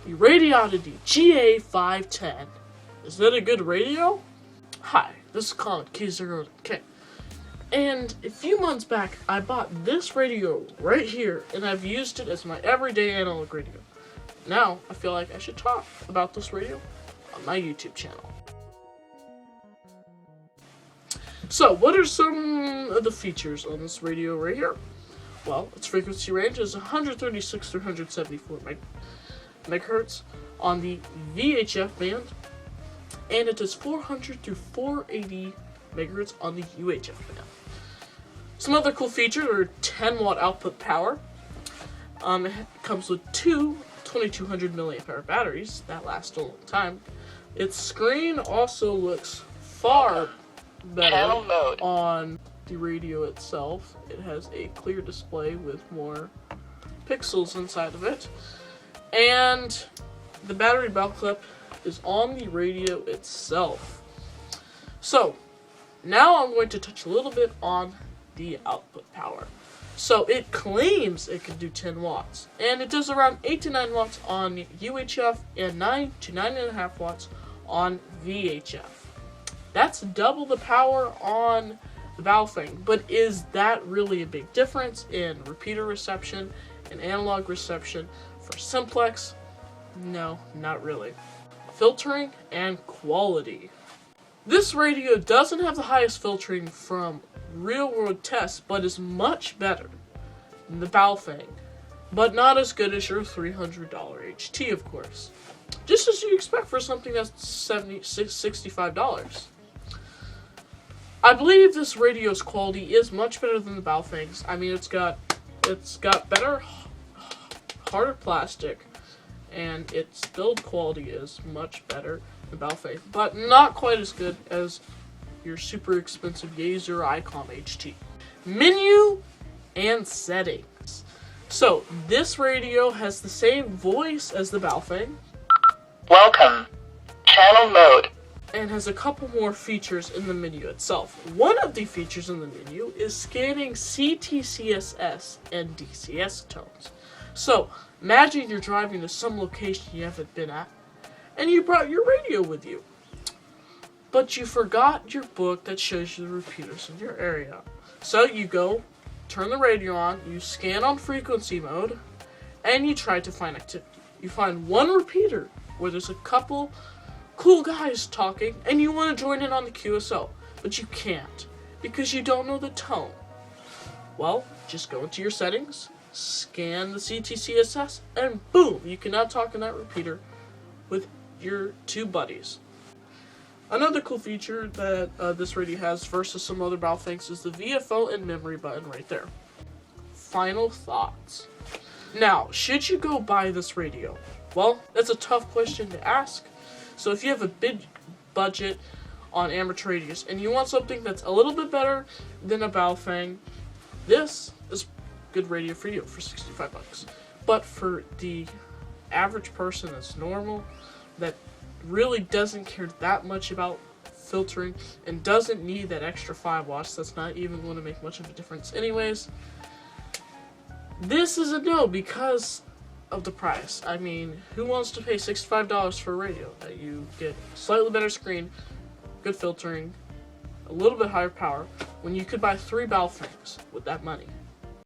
the Radioddity GA510. Is that a good radio? Hi, this is Colin K0K. And a few months back, I bought this radio right here, and I've used it as my everyday analog radio. Now, I feel like I should talk about this radio on my YouTube channel. So, what are some of the features on this radio right here? Well, its frequency range is 136 to 174 megahertz on the VHF band, and it is 400 to 480 megahertz on the UHF band. Some other cool features are 10 watt output power. It comes with two 2200 milliamp hour batteries that last a long time. Its screen also looks far better on the radio itself. It has a clear display with more pixels inside of it. And the battery belt clip is on the radio itself. So, now I'm going to touch a little bit on the output power. So, it claims it can do 10 watts. And it does around 8 to 9 watts on UHF and 9 to 9.5 watts on VHF. That's double the power on the Vfo, but is that really a big difference in repeater reception and analog reception for simplex? No, not really. Filtering and quality. This radio doesn't have the highest filtering from real-world tests, but is much better than the Vfo, but not as good as your $300 HT, of course. Just as you expect for something that's $65. I believe this radio's quality is much better than the Vfo. I mean, it's got better, harder plastic, and its build quality is much better than Vfo, but not quite as good as your super expensive Yaesu ICOM HT. Menu and settings. So, this radio has the same voice as the Vfo. Welcome. Channel mode. And has a couple more features in the menu itself. One of the features in the menu is scanning Ctcss and DCS tones. So, imagine you're driving to some location you haven't been at, and you brought your radio with you. But you forgot your book that shows you the repeaters in your area. So you go, turn the radio on, you scan on frequency mode, and you try to find activity. You find one repeater where there's a couple cool guys talking, and you want to join in on the QSO, but you can't, because you don't know the tone. Well, just go into your settings, scan the Ctcss, and boom, you can now talk in that repeater with your two buddies. Another cool feature that this radio has versus some other Vfos is the Vfo and Memory Button right there. Final thoughts. Now, should you go buy this radio? Well, that's a tough question to ask. So if you have a big budget on amateur radios and you want something that's a little bit better than a Vfo, this is good radio for you for $65. But for the average person that's normal, that really doesn't care that much about filtering and doesn't need that extra 5 watts, that's not even going to make much of a difference anyways, this is a no because of the price. I mean, who wants to pay $65 for a radio that you get slightly better screen, good filtering, a little bit higher power, when you could buy 3 Vfos with that money?